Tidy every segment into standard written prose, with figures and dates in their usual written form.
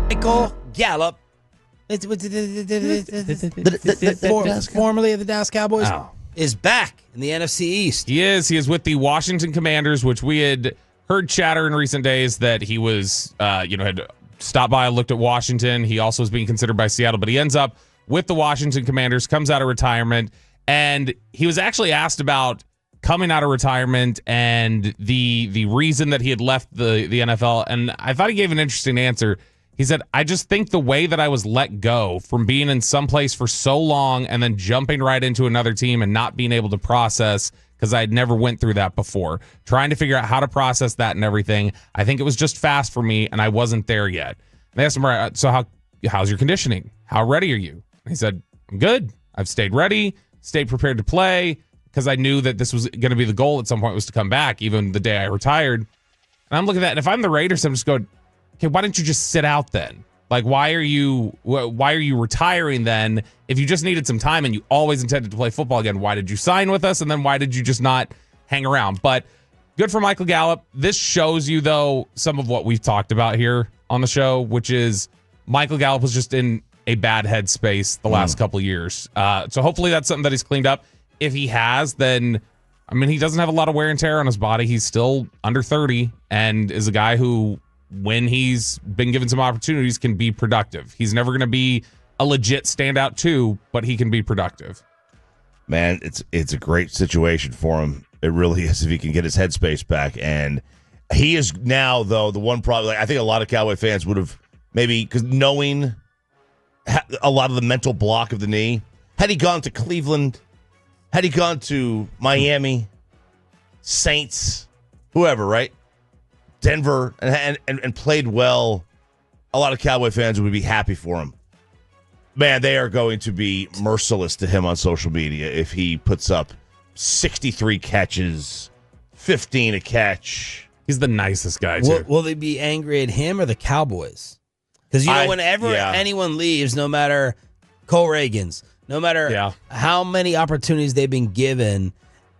Michael Gallup, formerly of the Dallas Cowboys, is back in the NFC East. He is. He is with the Washington Commanders, which we had heard chatter in recent days that he was, had stopped by and looked at Washington. He also was being considered by Seattle, but he ends up with the Washington Commanders, comes out of retirement, and he was actually asked about coming out of retirement and the reason that he had left the NFL, and I thought he gave an interesting answer. He said, I just think the way that I was let go from being in some place for so long and then jumping right into another team and not being able to process, because I had never went through that before, trying to figure out how to process that and everything. I think it was just fast for me, and I wasn't there yet. And they asked him, so how's your conditioning? How ready are you? And he said, I'm good. I've stayed ready, stayed prepared to play, because I knew that this was going to be the goal at some point, was to come back, even the day I retired. And I'm looking at that, and if I'm the Raiders, I'm just going, okay, why didn't you just sit out then? Like, why are you retiring then? If you just needed some time and you always intended to play football again, why did you sign with us? And then why did you just not hang around? But good for Michael Gallup. This shows you, though, some of what we've talked about here on the show, which is Michael Gallup was just in a bad headspace the last couple of years. So hopefully that's something that he's cleaned up. If he has, then, I mean, he doesn't have a lot of wear and tear on his body. He's still under 30 and is a guy who, when he's been given some opportunities, can be productive. He's never going to be a legit standout too, but he can be productive. Man, it's a great situation for him. It really is, if he can get his headspace back. And he is now, though, the one problem, I think a lot of Cowboy fans would have maybe, because knowing a lot of the mental block of the knee, had he gone to Cleveland, had he gone to Miami, Saints, whoever, right? Denver, and played well, a lot of Cowboy fans would be happy for him. Man, they are going to be merciless to him on social media if he puts up 63 catches, 15 a catch. He's the nicest guy, too. Will they be angry at him or the Cowboys? Because, whenever anyone leaves, no matter Cole Reagan's, no matter how many opportunities they've been given,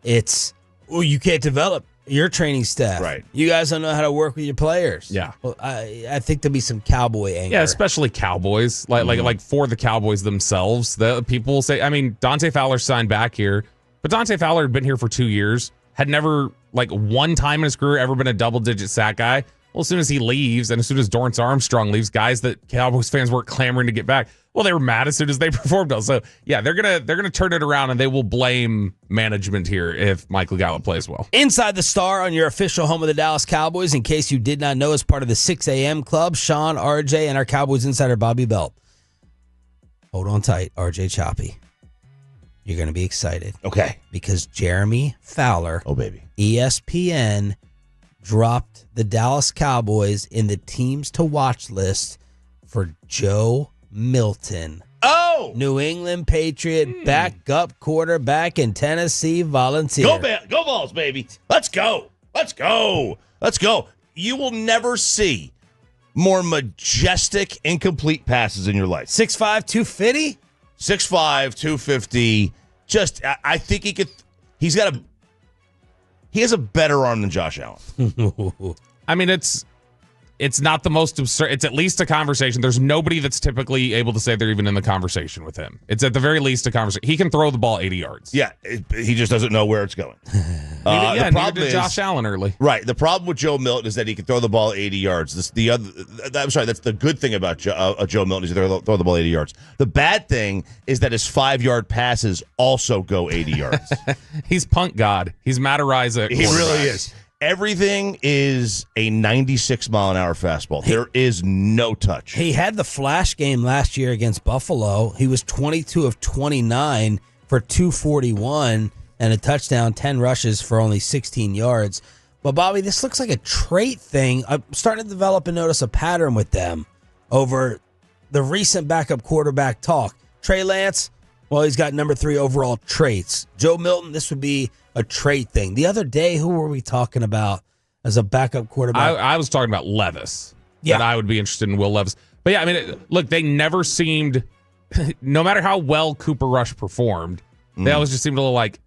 it's, you can't develop your training staff. Right. You guys don't know how to work with your players. Yeah. Well, I think there'll be some Cowboy anger. Yeah, especially Cowboys. Like for the Cowboys themselves, the people will say, I mean, Dante Fowler signed back here, but Dante Fowler had been here for 2 years, had never, one time in his career, ever been a double-digit sack guy. Well, as soon as he leaves, and as soon as Dorrance Armstrong leaves, guys that Cowboys fans weren't clamoring to get back, well, they were mad as soon as they performed well. So, yeah, they're gonna turn it around, and they will blame management here if Michael Gallup plays well. Inside the Star on your official home of the Dallas Cowboys, in case you did not know, as part of the 6 a.m. club, Shan, RJ, and our Cowboys insider, Bobby Belt. Hold on tight, RJ Choppy. You're going to be excited. Okay. Because Jeremy Fowler, baby, ESPN, dropped the Dallas Cowboys in the teams to watch list for Joe Milton. Oh! New England Patriot backup quarterback and Tennessee Volunteer. Go Vols, baby. Let's go. You will never see more majestic, incomplete passes in your life. 6'5", 250? 6'5", 250. Just, I think he could. He has a better arm than Josh Allen. I mean, it's not the most absurd. It's at least a conversation. There's nobody that's typically able to say they're even in the conversation with him. It's at the very least a conversation. He can throw the ball 80 yards. Yeah, he just doesn't know where it's going. The problem is Josh Allen early. Right. The problem with Joe Milton is that he can throw the ball 80 yards. That's the good thing about Joe Milton is he can throw the ball 80 yards. The bad thing is that his 5-yard passes also go 80 yards. He's punt god. He's Matt Ariza. He really is. Everything is a 96-mile-an-hour fastball. There is no touch. He had the flash game last year against Buffalo. He was 22 of 29 for 241 and a touchdown, 10 rushes for only 16 yards. But, Bobby, this looks like a trait thing. I'm starting to develop and notice a pattern with them over the recent backup quarterback talk. Trey Lance, well, he's got number 3 overall traits. Joe Milton, this would be a trait thing. The other day, who were we talking about as a backup quarterback? I was talking about Levis. Yeah. That I would be interested in Will Levis. But, yeah, I mean, look, they never seemed, no matter how well Cooper Rush performed, they always just seemed a little like,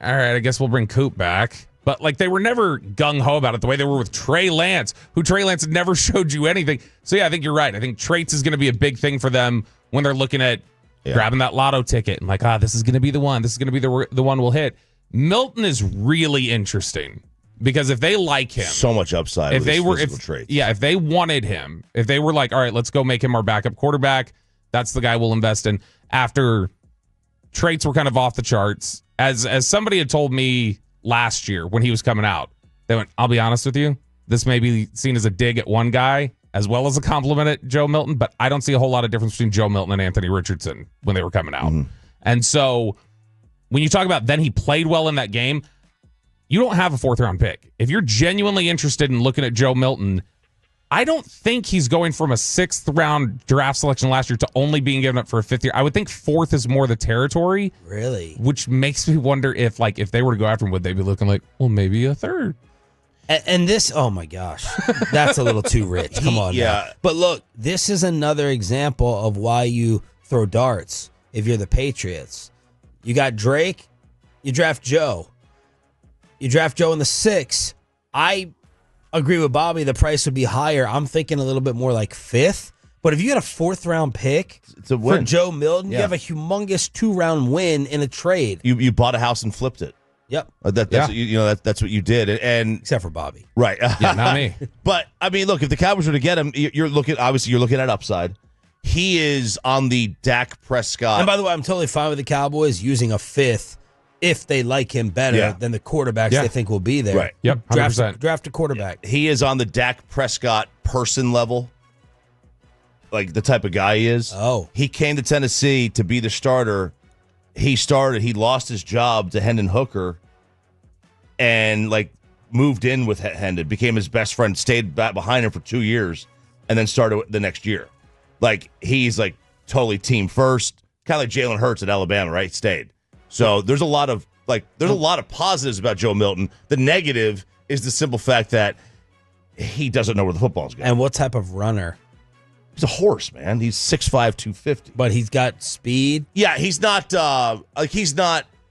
all right, I guess we'll bring Coop back. but like they were never gung-ho about it the way they were with Trey Lance, who Trey Lance never showed you anything. So yeah, I think you're right. I think traits is going to be a big thing for them when they're looking at grabbing that lotto ticket and like, this is going to be the one. This is going to be the one we'll hit. Milton is really interesting because if they like him, so much upside. If they were, traits. if they wanted him, if they were like, all right, let's go make him our backup quarterback. That's the guy we'll invest in. After traits were kind of off the charts, as somebody had told me last year when he was coming out, they went, I'll be honest with you, this may be seen as a dig at one guy as well as a compliment at Joe Milton, but I don't see a whole lot of difference between Joe Milton and Anthony Richardson when they were coming out. And so when you talk about then he played well in that game, you don't have a 4th-round pick. If you're genuinely interested in looking at Joe Milton, I don't think he's going from a 6th-round draft selection last year to only being given up for a 5th year. I would think 4th is more the territory. Really? Which makes me wonder if they were to go after him, would they be looking like, well, maybe a 3rd? And this, oh my gosh, that's a little too rich. Come on. Yeah. Now. But look, this is another example of why you throw darts if you're the Patriots. You got Drake, you draft Joe. You draft Joe in the 6th. I agree with Bobby, the price would be higher. I'm thinking a little bit more like 5th. But if you got a 4th-round pick it's a win. for Joe Milton, you have a humongous 2-round win in a trade. You bought a house and flipped it. Yep. That's what you did, and Except for Bobby, right? Yeah, not me. But I mean, look, if the Cowboys were to get him, you're looking at upside. He is on the Dak Prescott. And by the way, I'm totally fine with the Cowboys using a 5th if they like him better than the quarterbacks they think will be there. Right. Yep. 100%. Draft a quarterback. He is on the Dak Prescott person level, like the type of guy he is. Oh. He came to Tennessee to be the starter. He lost his job to Hendon Hooker and moved in with Hendon, became his best friend, stayed back behind him for 2 years, and then started the next year. He's totally team first, kind of like Jalen Hurts at Alabama, right? Stayed. So there's a lot of positives about Joe Milton. The negative is the simple fact that he doesn't know where the football's going. And what type of runner? He's a horse, man. He's 6'5", 250. But he's got speed. Yeah, he's not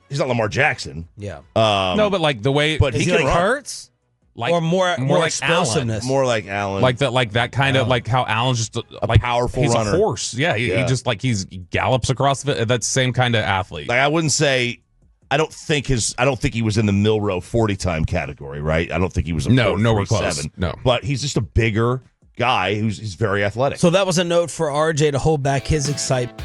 Lamar Jackson. Yeah. No, but the way, But Is he he can like run. Hurts? like More like explosiveness. More like Allen. like that kind of like how Allen's just a powerful he's runner. a horse. Yeah, he just he gallops across the. That's the same kind of athlete. I wouldn't say. I don't think he was in the Milrow 40 time category, right? I don't think he was a nowhere 4.37. close. No, but he's just a bigger guy he's very athletic. So that was a note for RJ to hold back his excitement.